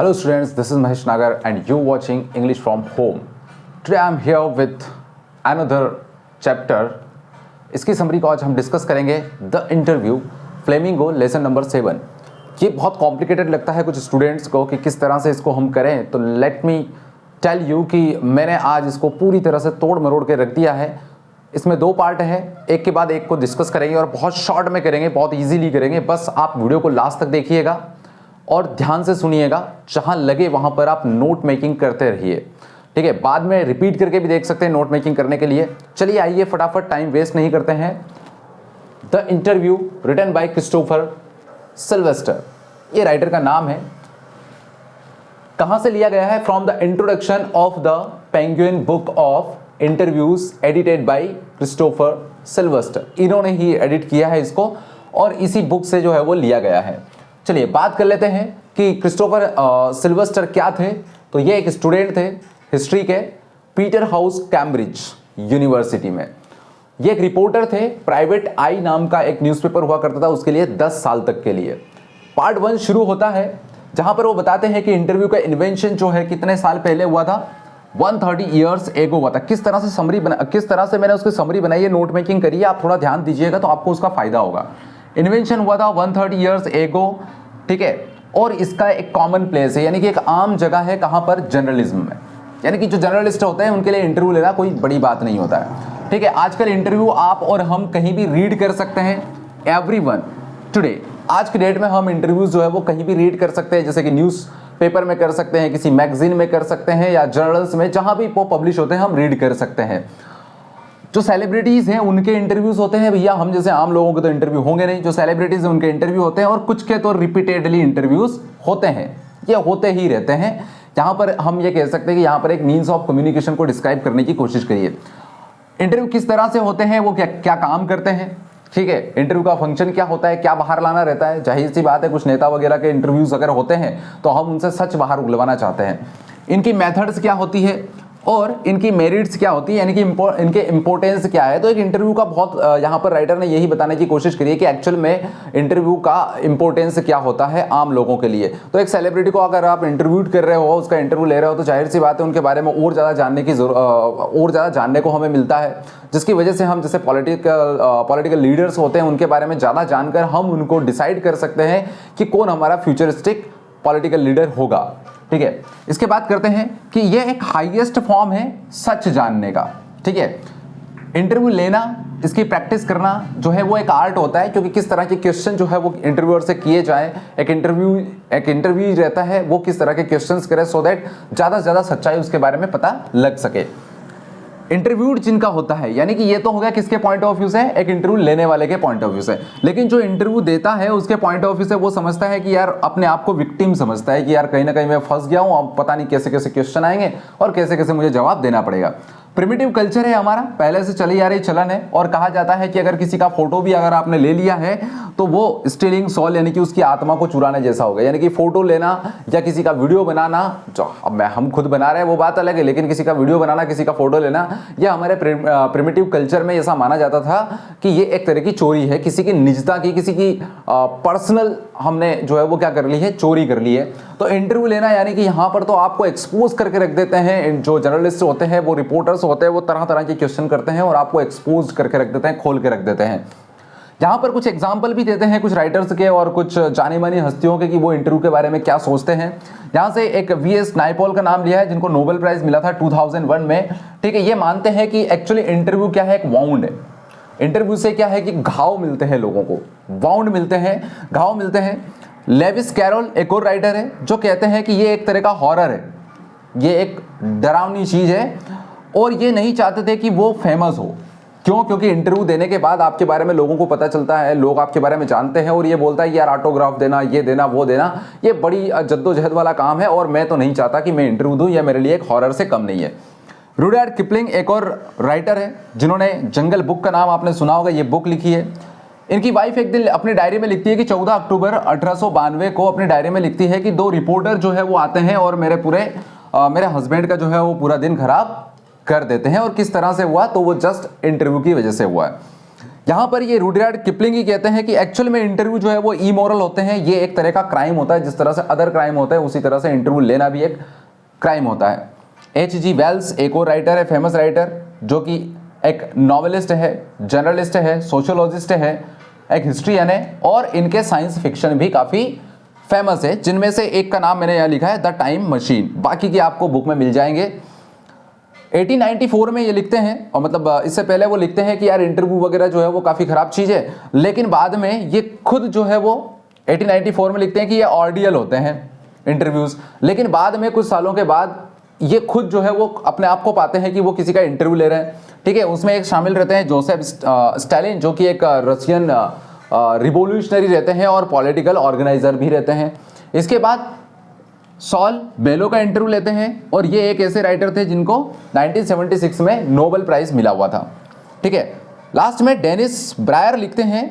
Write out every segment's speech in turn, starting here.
Hello students, this is Mahesh Nagar and you watching English from home. Today I am here with another chapter. इसकी summary को आज हम discuss करेंगे the interview flamingo lesson number 7. ये बहुत complicated लगता है कुछ स्टूडेंट्स को कि किस तरह से इसको हम करें, तो लेट मी टेल यू कि मैंने आज इसको पूरी तरह से तोड़ मरोड़ के रख दिया है. इसमें दो पार्ट है, एक के बाद एक को डिस्कस करेंगे और बहुत शॉर्ट में करेंगे, बहुत इजीली करेंगे. बस आप वीडियो को लास्ट तक देखिएगा और ध्यान से सुनिएगा, जहां लगे वहां पर आप नोट मेकिंग करते रहिए. ठीक है, बाद में रिपीट करके भी देख सकते हैं नोट मेकिंग करने के लिए. चलिए आइए फटाफट, टाइम वेस्ट नहीं करते हैं. The interview written by Christopher Sylvester, ये राइटर का नाम है. कहां से लिया गया है? From the introduction of the Penguin book of interviews edited by Christopher Sylvester. इन्होंने ही एडिट किया है इसको और इसी बुक से जो है वो लिया गया है. चलिए बात कर लेते हैं कि क्रिस्टोफर सिल्वेस्टर क्या थे. तो ये एक स्टूडेंट थे हिस्ट्री के, पीटर हाउस कैम्ब्रिज यूनिवर्सिटी में. ये एक रिपोर्टर थे. प्राइवेट आई नाम का एक न्यूज़पेपर हुआ करता था उसके लिए 10 साल तक के लिए. पार्ट 1 शुरू होता है जहां पर वो बताते हैं कि इंटरव्यू का इन्वेंशन जो है कितने साल पहले हुआ था. 130 ईयर्स एगो हुआ था. किस तरह से मैंने उसकी समरी बनाई है, नोट मेकिंग करी है, आप थोड़ा ध्यान दीजिएगा तो आपको उसका फायदा होगा. इन्वेंशन हुआ था 130 ईयर्स एगो. ठीक है, और इसका एक कॉमन प्लेस है, यानी कि एक आम जगह है. कहां पर? जर्नलिज्म में. यानी कि जो जर्नलिस्ट होते हैं उनके लिए इंटरव्यू लेना कोई बड़ी बात नहीं होता है. ठीक है, आजकल इंटरव्यू आप और हम कहीं भी रीड कर सकते हैं. एवरीवन टुडे, आज की डेट में हम इंटरव्यूज जो है वो कहीं भी रीड कर सकते हैं, जैसे कि न्यूज़ पेपर में कर सकते हैं, किसी मैगजीन में कर सकते हैं, या जर्नल्स में, जहां भी वो पब्लिश होते हैं हम रीड कर सकते हैं. जो सेलिब्रिटीज हैं उनके इंटरव्यूज होते हैं भैया, हम जैसे आम लोगों के तो इंटरव्यू होंगे नहीं. जो सेलिब्रिटीज हैं उनके इंटरव्यू होते हैं, और कुछ के तो रिपीटेडली इंटरव्यूज होते हैं, ये होते ही रहते हैं. यहाँ पर हम ये कह सकते हैं कि यहाँ पर एक मीन्स ऑफ कम्युनिकेशन को डिस्क्राइब करने की कोशिश करिए. इंटरव्यू किस तरह से होते हैं, वो क्या क्या काम करते हैं. ठीक है, इंटरव्यू का फंक्शन क्या होता है, क्या बाहर लाना रहता है. जाहिर सी बात है, कुछ नेता वगैरह के इंटरव्यूज अगर होते हैं तो हम उनसे सच बाहर उगलवाना चाहते हैं. इनकी मेथड्स क्या होती है और इनकी मेरिट्स क्या होती है, यानी कि इनके इंपॉर्टेंस क्या है. तो एक इंटरव्यू का बहुत यहाँ पर राइटर ने यही बताने की कोशिश करी है कि एक्चुअल में इंटरव्यू का इंपॉर्टेंस क्या होता है आम लोगों के लिए. तो एक सेलिब्रिटी को अगर आप इंटरव्यू कर रहे हो, उसका इंटरव्यू ले रहे हो, तो जाहिर सी बात है उनके बारे में और ज़्यादा जानने को हमें मिलता है, जिसकी वजह से हम जैसे पॉलिटिकल लीडर्स होते हैं उनके बारे में ज़्यादा जानकर हम उनको डिसाइड कर सकते हैं कि कौन हमारा फ्यूचरिस्टिक पॉलिटिकल लीडर होगा. ठीक है, इसके बात करते हैं कि ये एक हाईएस्ट फॉर्म है सच जानने का. ठीक है, इंटरव्यू लेना, इसकी प्रैक्टिस करना जो है वो एक आर्ट होता है, क्योंकि किस तरह के क्वेश्चन जो है वो इंटरव्यूअर से किए जाए. एक इंटरव्यू रहता है, वो किस तरह के क्वेश्चंस करे सो दैट ज़्यादा से ज़्यादा सच्चाई उसके बारे में पता लग सके. इंटरव्यूड जिनका होता है, यानी कि ये तो हो गया किसके पॉइंट ऑफ व्यू से, एक इंटरव्यू लेने वाले के पॉइंट ऑफ व्यू से. लेकिन जो इंटरव्यू देता है उसके पॉइंट ऑफ व्यू से वो समझता है कि यार, अपने आप को विक्टिम समझता है कि यार कहीं ना कहीं मैं फंस गया हूं, अब पता नहीं कैसे कैसे क्वेश्चन आएंगे और कैसे कैसे मुझे जवाब देना पड़ेगा. प्रिमिटिव कल्चर है हमारा, पहले से चली आ रही चलन है, और कहा जाता है कि अगर किसी का फोटो भी अगर आपने ले लिया है तो वो स्टीलिंग सोल, यानी कि उसकी आत्मा को चुराने जैसा होगा. यानी कि फोटो लेना या किसी का वीडियो बनाना, जो अब हम खुद बना रहे हैं वो बात अलग है, लेकिन किसी का वीडियो बनाना, किसी का फोटो लेना, यह हमारे प्रिमिटिव कल्चर में ऐसा माना जाता था कि ये एक तरह की चोरी है, किसी की निजता की, किसी की पर्सनल हमने जो है वो क्या कर ली है, चोरी कर ली है. तो इंटरव्यू लेना यानी कि यहाँ पर तो आपको एक्सपोज करके रख देते हैं. जो जर्नलिस्ट होते हैं, वो रिपोर्टर्स होते हैं, वो तरह तरह के क्वेश्चन करते हैं और आपको एक्सपोज करके रख देते हैं, खोल के रख देते हैं. यहाँ पर कुछ एग्जाम्पल भी देते हैं कुछ राइटर्स के और कुछ जानी मानी हस्तियों के कि वो इंटरव्यू के बारे में क्या सोचते हैं. यहाँ से एक वीएस नायपॉल का नाम लिया है, जिनको नोबेल प्राइज मिला था 2001 में. ठीक है, ये मानते हैं कि एक्चुअली इंटरव्यू क्या है, एक वाउंड है. इंटरव्यू से क्या है कि घाव मिलते हैं लोगों को, वाउंड मिलते हैं, घाव मिलते हैं. लेविस कैरोल एक और राइटर है जो कहते हैं कि ये एक तरह का हॉरर है, ये एक डरावनी चीज है, और ये नहीं चाहते थे कि वो फेमस हो. क्यों? क्योंकि इंटरव्यू देने के बाद आपके बारे में लोगों को पता चलता है, लोग आपके बारे में जानते हैं, और ये बोलता है कि यार ऑटोग्राफ देना, ये देना, वो देना, ये बड़ी जद्दोजहद वाला काम है, और मैं तो नहीं चाहता कि मैं इंटरव्यू दूं, ये मेरे लिए एक हॉरर से कम नहीं है. रुडयार्ड किपलिंग एक और राइटर है जिन्होंने जंगल बुक का नाम आपने सुना होगा, ये बुक लिखी है. इनकी वाइफ एक दिन अपनी डायरी में लिखती है कि 14 अक्टूबर 1892 को अपनी डायरी में लिखती है कि 2 रिपोर्टर जो है वो आते हैं और मेरे हस्बैंड का जो है वो पूरा दिन खराब कर देते हैं. और किस तरह से हुआ, तो वो जस्ट इंटरव्यू की वजह से हुआ है. यहाँ पर ये रुडयार्ड किपलिंग ही कहते हैं कि एक्चुअल में इंटरव्यू जो है वो इमोरल होते हैं, ये एक तरह का क्राइम होता है। जिस तरह से अदर क्राइम होता है उसी तरह से इंटरव्यू लेना भी एक क्राइम होता है। H.G. वेल्स एक और राइटर है, फेमस राइटर, जो कि एक नॉवेलिस्ट है, जर्नलिस्ट है, सोशियोलॉजिस्ट है, एक हिस्ट्रियन है, और इनके साइंस फिक्शन भी काफ़ी फेमस है, जिनमें से एक का नाम मैंने यहाँ लिखा है द टाइम मशीन, बाकी की आपको बुक में मिल जाएंगे। 1894 में ये लिखते हैं, और मतलब इससे पहले वो लिखते हैं कि यार इंटरव्यू वगैरह जो है वो काफ़ी ख़राब चीज़ है, लेकिन बाद में ये खुद जो है वो 1894 में लिखते हैं कि ये ऑर्डियल होते हैं इंटरव्यूज़, लेकिन बाद में कुछ सालों के बाद ये खुद जो है वो अपने आप को पाते हैं कि वो किसी का इंटरव्यू ले रहे हैं। ठीक है, उसमें एक शामिल रहते हैं जोसेफ स्टालिन, जो कि एक रशियन रिवोल्यूशनरी रहते हैं और पॉलिटिकल ऑर्गेनाइजर भी रहते हैं। इसके बाद सॉल बेलो का इंटरव्यू लेते हैं, और ये एक ऐसे राइटर थे जिनको 1976 में नोबेल प्राइज मिला हुआ था। ठीक है, लास्ट में डेनिस ब्रायर लिखते हैं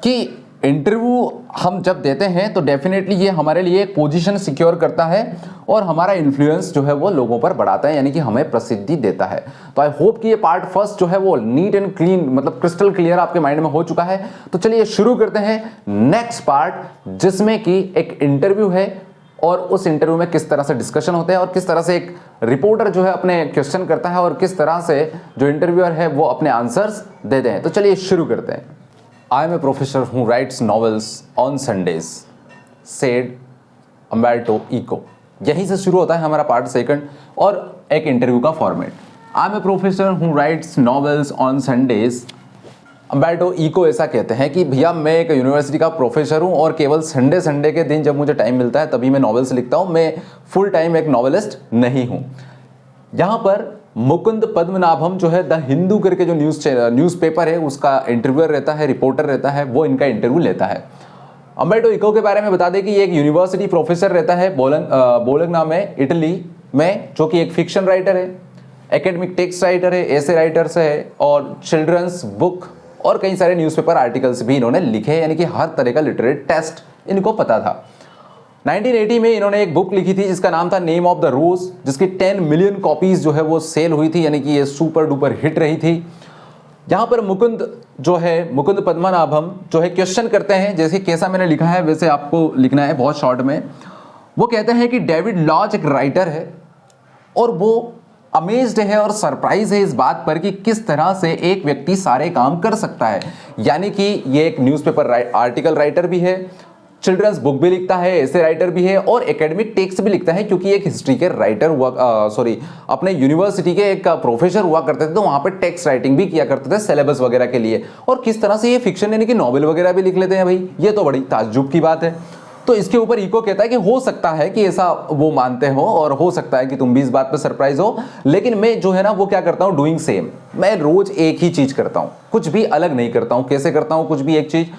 कि इंटरव्यू हम जब देते हैं तो डेफिनेटली ये हमारे लिए एक पोजीशन सिक्योर करता है और हमारा इन्फ्लुएंस जो है वो लोगों पर बढ़ाता है, यानी कि हमें प्रसिद्धि देता है। तो आई होप कि ये पार्ट फर्स्ट जो है वो नीट एंड क्लीन, मतलब क्रिस्टल क्लियर आपके माइंड में हो चुका है। तो चलिए शुरू करते हैं नेक्स्ट पार्ट, जिसमें कि एक इंटरव्यू है और उस इंटरव्यू में किस तरह से डिस्कशन होते हैं और किस तरह से एक रिपोर्टर जो है अपने क्वेश्चन करता है और किस तरह से जो इंटरव्यूअर है वो अपने आंसर्स देते हैं। तो चलिए शुरू करते हैं। I am a professor who writes novels on Sundays, said Umberto Eco। यहीं से शुरू होता है हमारा पार्ट सेकंड और एक इंटरव्यू का format. I am a professor who writes novels on Sundays। Umberto eco ऐसा कहते हैं कि भैया मैं एक यूनिवर्सिटी का प्रोफेसर हूँ और केवल संडे के दिन जब मुझे टाइम मिलता है तभी मैं नॉवेल्स लिखता हूँ, मैं फुल टाइम एक नॉवेलिस्ट नहीं हूँ। यहाँ पर मुकुंद पद्मनाभम जो है द हिंदू करके जो न्यूज़पेपर है उसका इंटरव्यूअर रहता है, रिपोर्टर रहता है, वो इनका इंटरव्यू लेता है। अम्बर्टो इको के बारे में बता दें कि ये एक यूनिवर्सिटी प्रोफेसर रहता है बोलोग्ना में, इटली में, जो कि एक फिक्शन राइटर है, एकेडमिक टेक्स्ट राइटर है, ऐसे राइटर्स है और चिल्ड्रंस बुक और कई सारे न्यूज़पेपर आर्टिकल्स भी इन्होंने लिखे हैं, यानी कि हर तरह का लिटरेरी टेस्ट इनको पता था। 1980 में इन्होंने एक बुक लिखी थी जिसका नाम था नेम ऑफ द रोज, जिसकी 10 मिलियन कॉपीज जो है वो सेल हुई थी, यानी कि ये सुपर डुपर हिट रही थी। यहाँ पर मुकुंद पद्मनाभम जो है क्वेश्चन करते हैं, जैसे कैसा मैंने लिखा है वैसे आपको लिखना है बहुत शॉर्ट में। वो कहते हैं कि डेविड लॉज एक राइटर है और वो अमेज्ड है और सरप्राइज है इस बात पर कि किस तरह से एक व्यक्ति सारे काम कर सकता है, यानी कि ये एक न्यूज़पेपर आर्टिकल राइटर भी है, चिल्ड्रंस बुक भी लिखता है, ऐसे राइटर भी है और एकेडमिक टेक्स्ट भी लिखता है, क्योंकि एक हिस्ट्री के राइटर हुआ अपने यूनिवर्सिटी के एक प्रोफेसर हुआ करते थे, तो वहाँ पे टेक्स्ट राइटिंग भी किया करते थे सिलेबस वगैरह के लिए। और किस तरह से ये फिक्शन यानी कि नॉवेल वगैरह भी लिख लेते हैं भाई, ये तो बड़ी ताज्जुब की बात है। तो इसके ऊपर इको कहता है कि हो सकता है कि ऐसा वो मानते हो और हो सकता है कि तुम भी इस बात पर सरप्राइज हो, लेकिन मैं जो है ना वो क्या करता हूँ, डूइंग सेम, मैं रोज एक ही चीज करता हूँ, कुछ भी अलग नहीं करता हूँ। कैसे करता हूँ कुछ भी एक चीज?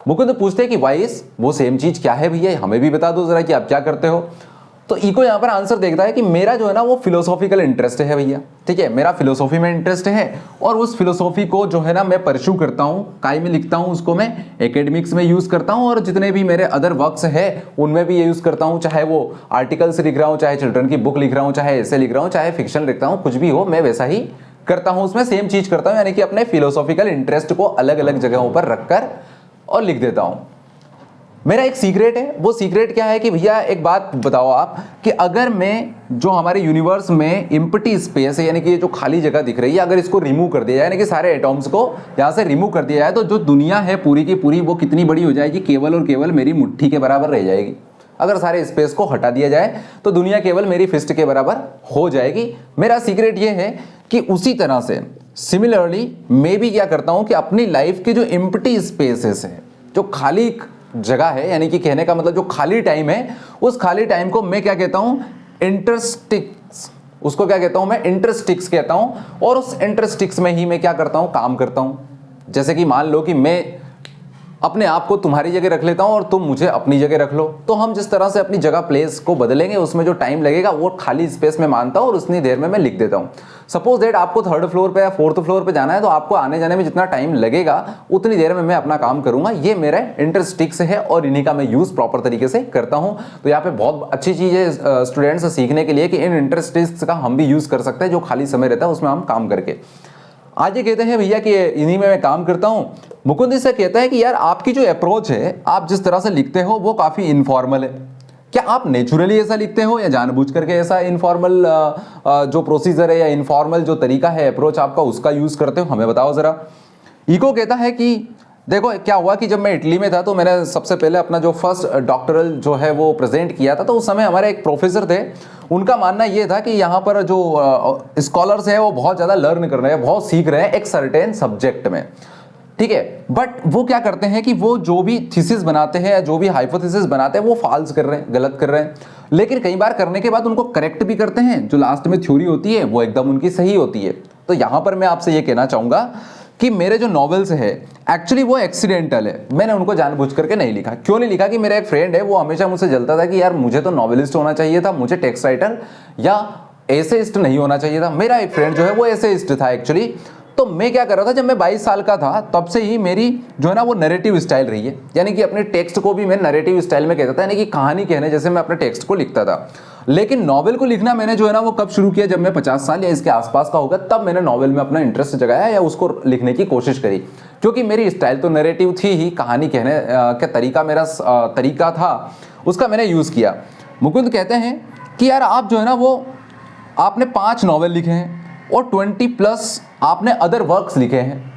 मुकुंद पूछते हैं कि वाइस वो सेम चीज क्या है भैया, हमें भी बता दो जरा कि आप क्या करते हो। तो इको यहाँ पर आंसर देखता है कि मेरा जो है ना वो फिलोसॉफिकल इंटरेस्ट है भैया, ठीक है, मेरा फिलोसॉफी में इंटरेस्ट है और उस फिलोसॉफी को जो है ना मैं परस्यू करता हूँ, काय में लिखता हूँ, उसको मैं एकेडमिक्स में यूज करता हूँ और जितने भी मेरे अदर वर्क्स है उनमें भी ये यूज करता हूँ, चाहे वो आर्टिकल्स लिख रहा हूँ, चाहे चिल्ड्रन की बुक लिख रहा हूँ, चाहे ऐसे लिख रहा हूँ, चाहे फिक्शन लिखता हूँ, कुछ भी हो मैं वैसा ही करता हूँ, उसमें सेम चीज करता हूँ, यानी कि अपने फिलोसॉफिकल इंटरेस्ट को अलग अलग जगहों पर रखकर और लिख देता हूँ। मेरा एक सीक्रेट है, वो सीक्रेट क्या है कि भैया एक बात बताओ आप कि अगर मैं जो हमारे यूनिवर्स में एम्प्टी स्पेस है, यानी कि ये जो खाली जगह दिख रही है, अगर इसको रिमूव कर दिया जाए, यानी कि सारे एटॉम्स को यहाँ से रिमूव कर दिया जाए, तो जो दुनिया है पूरी की पूरी वो कितनी बड़ी हो जाएगी? केवल और केवल मेरी मुट्ठी के बराबर रह जाएगी। अगर सारे स्पेस को हटा दिया जाए तो दुनिया केवल मेरी फिस्ट के बराबर हो जाएगी। मेरा सीक्रेट ये है कि उसी तरह से सिमिलरली मैं भी क्या करता हूँ कि अपनी लाइफ की जो एम्प्टी स्पेसेस है, जो खाली जगह है, यानी कि कहने का मतलब जो खाली टाइम है, उस खाली टाइम को मैं क्या कहता हूं? इंटरस्टिक्स। उसको क्या कहता हूं मैं? इंटरस्टिक्स कहता हूं। और उस इंटरस्टिक्स में ही मैं क्या करता हूं? काम करता हूं। जैसे कि मान लो कि मैं अपने आप को तुम्हारी जगह रख लेता हूं और तुम मुझे अपनी जगह रख लो, तो हम जिस तरह से अपनी जगह प्लेस को बदलेंगे उसमें जो टाइम लगेगा वो खाली स्पेस में मानता हूं और उतनी देर में मैं लिख देता हूं। सपोज दैट आपको 3rd फ्लोर पे या 4th फ्लोर पे जाना है, तो आपको आने जाने में जितना टाइम लगेगा उतनी देर में मैं अपना काम करूंगा। ये मेरा इंटरस्टिक्स है और इन्हीं का मैं यूज प्रॉपर तरीके से करता हूं। तो यहाँ पे बहुत अच्छी चीज है स्टूडेंट्स सीखने के लिए कि इन इंटरस्टिक्स का हम भी यूज कर सकते हैं, जो खाली समय रहता है उसमें हम काम करके। आज ये कहते हैं भैया कि इन्हीं में मैं काम करता हूँ। मुकुंद इससे कहता है कि यार आपकी जो अप्रोच है, आप जिस तरह से लिखते हो वो काफ़ी इनफॉर्मल है। क्या आप नेचुरली ऐसा लिखते हो या जानबूझ करके ऐसा इनफॉर्मल जो प्रोसीजर है या इनफॉर्मल जो तरीका है अप्रोच आपका, उसका यूज़ करते हो? हमें बताओ ज़रा। इको कहता है कि देखो क्या हुआ कि जब मैं इटली में था तो मैंने सबसे पहले अपना जो फर्स्ट डॉक्टरल जो है वो प्रेजेंट किया था। तो उस समय हमारे एक प्रोफेसर थे, उनका मानना ये था कि यहाँ पर जो स्कॉलर्स है वो बहुत ज़्यादा लर्न कर रहे हैं, बहुत सीख रहे हैं एक सर्टेन सब्जेक्ट में, ठीक है। बट वो क्या करते हैं कि वो जो भी थीसिस बनाते हैं या जो भी हाइपोथेसिस बनाते हैं वो फॉल्स कर रहे हैं, गलत कर रहे हैं। लेकिन कई बार करने के बाद उनको करेक्ट भी करते हैं, जो लास्ट में थ्योरी होती है वो एकदम उनकी सही होती है। तो यहाँ पर मैं आपसे ये कहना चाहूँगा कि मेरे जो नॉवेल्स है एक्चुअली वो एक्सीडेंटल है, मैंने उनको जानबूझ करके नहीं लिखा। क्यों नहीं लिखा कि मेरा एक फ्रेंड है वो हमेशा मुझसे जलता था कि यार मुझे तो नॉवेलिस्ट होना चाहिए था, मुझे टेक्स्ट राइटर या एसेइस्ट नहीं होना चाहिए था। मेरा एक फ्रेंड जो है वो एसेइस्ट था एक्चुअली। तो मैं क्या कर रहा था, जब मैं 22 साल का था तब से ही मेरी जो है ना वो नैरेटिव स्टाइल रही है, यानी कि अपने टेक्स्ट को भी मैं नैरेटिव स्टाइल में कहता था, यानी कि कहानी कहने जैसे मैं अपने टेक्स्ट को लिखता था। लेकिन नॉवेल को लिखना मैंने जो है ना वो कब शुरू किया, जब मैं 50 साल या इसके आसपास का होगा तब मैंने नॉवेल में अपना इंटरेस्ट जगाया या उसको लिखने की कोशिश करी। क्योंकि मेरी स्टाइल तो नैरेटिव थी ही, कहानी कहने का तरीका मेरा तरीका था, उसका मैंने यूज़ किया। मुकुंद कहते हैं कि यार आप जो है ना वो आपने 5 नॉवेल लिखे हैं और 20+ आपने अदर वर्क्स लिखे हैं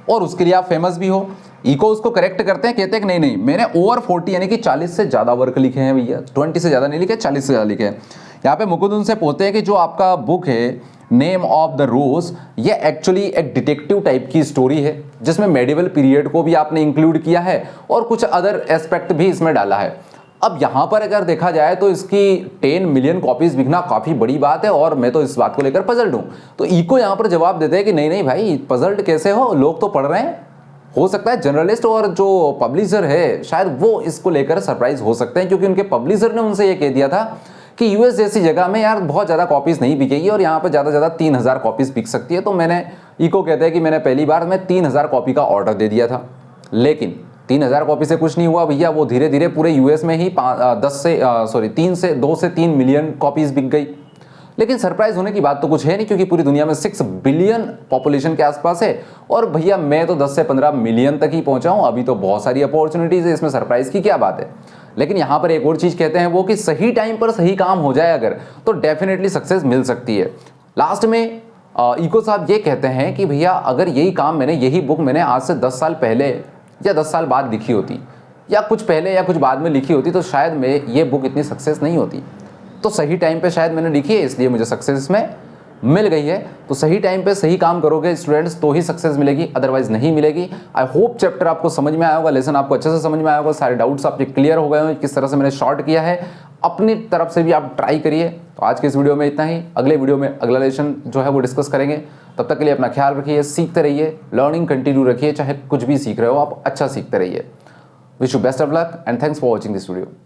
और उसके लिए आप फेमस भी हो। इको उसको करेक्ट करते हैं, कहते हैं कि नहीं नहीं मैंने ओवर 40 यानी कि 40 से ज़्यादा वर्क लिखे हैं भैया, 20 से ज़्यादा नहीं लिखे, 40 से ज़्यादा लिखे हैं। यहाँ पे मुकुंद उनसे पूछते हैं कि जो आपका बुक है नेम ऑफ द रोज, ये एक्चुअली एक डिटेक्टिव टाइप की स्टोरी है जिसमें मेडिवल पीरियड को भी आपने इंक्लूड किया है और कुछ अदर एस्पेक्ट भी इसमें डाला है। अब यहाँ पर अगर देखा जाए तो इसकी 10 मिलियन कॉपीज बिकना काफ़ी बड़ी बात है और मैं तो इस बात को लेकर पजल्ड हूँ। तो इको यहाँ पर जवाब देते हैं कि नहीं नहीं भाई, पजल्ड कैसे हो, लोग तो पढ़ रहे हैं। हो सकता है जर्नलिस्ट और जो पब्लिशर है शायद वो इसको लेकर सरप्राइज हो सकते हैं, क्योंकि उनके पब्लिशर ने उनसे ये कह दिया था कि यूएस जैसी जगह में यार बहुत ज़्यादा कॉपीज़ नहीं बिकेगी और यहाँ पर ज़्यादा से ज़्यादा 3000 कॉपीज़ बिक सकती है। तो मैंने, इको कहते हैं कि मैंने पहली बार में 3000 कॉपी का ऑर्डर दे दिया था। लेकिन 3000 कॉपी से कुछ नहीं हुआ भैया, वो धीरे धीरे पूरे यूएस में ही 2 से 3 मिलियन कॉपीज़ बिक गई। लेकिन सरप्राइज होने की बात तो कुछ है नहीं, क्योंकि पूरी दुनिया में 6 बिलियन पॉपुलेशन के आसपास है और भैया मैं तो 10 से 15 मिलियन तक ही पहुंचा हूं। अभी तो बहुत सारी अपॉर्चुनिटीज़ है, इसमें सरप्राइज की क्या बात है। लेकिन यहाँ पर एक और चीज़ कहते हैं वो कि सही टाइम पर सही काम हो जाए अगर, तो डेफिनेटली सक्सेस मिल सकती है। लास्ट में इको साहब ये कहते हैं कि भैया अगर यही काम मैंने, यही बुक मैंने आज से 10 साल पहले या 10 साल बाद लिखी होती या कुछ पहले या कुछ बाद में लिखी होती तो शायद मैं ये बुक इतनी सक्सेस नहीं होती। तो सही टाइम पे शायद मैंने लिखी है, इसलिए मुझे सक्सेस इसमें मिल गई है। तो सही टाइम पे सही काम करोगे स्टूडेंट्स तो ही सक्सेस मिलेगी, अदरवाइज नहीं मिलेगी। आई होप चैप्टर आपको समझ में आया होगा, लेसन आपको अच्छे से समझ में आया होगा, सारे डाउट्स आपके क्लियर हो गए होंगे किस तरह से मैंने शॉर्ट किया है। अपनी तरफ से भी आप ट्राई करिए। तो आज के इस वीडियो में इतना ही, अगले वीडियो में अगला लेसन जो है वो डिस्कस करेंगे। तब तक के लिए अपना ख्याल रखिए, सीखते रहिए, लर्निंग कंटिन्यू रखिए, चाहे कुछ भी सीख रहे हो आप अच्छा सीखते रहिए। Wish you best of luck and thanks for watching this video.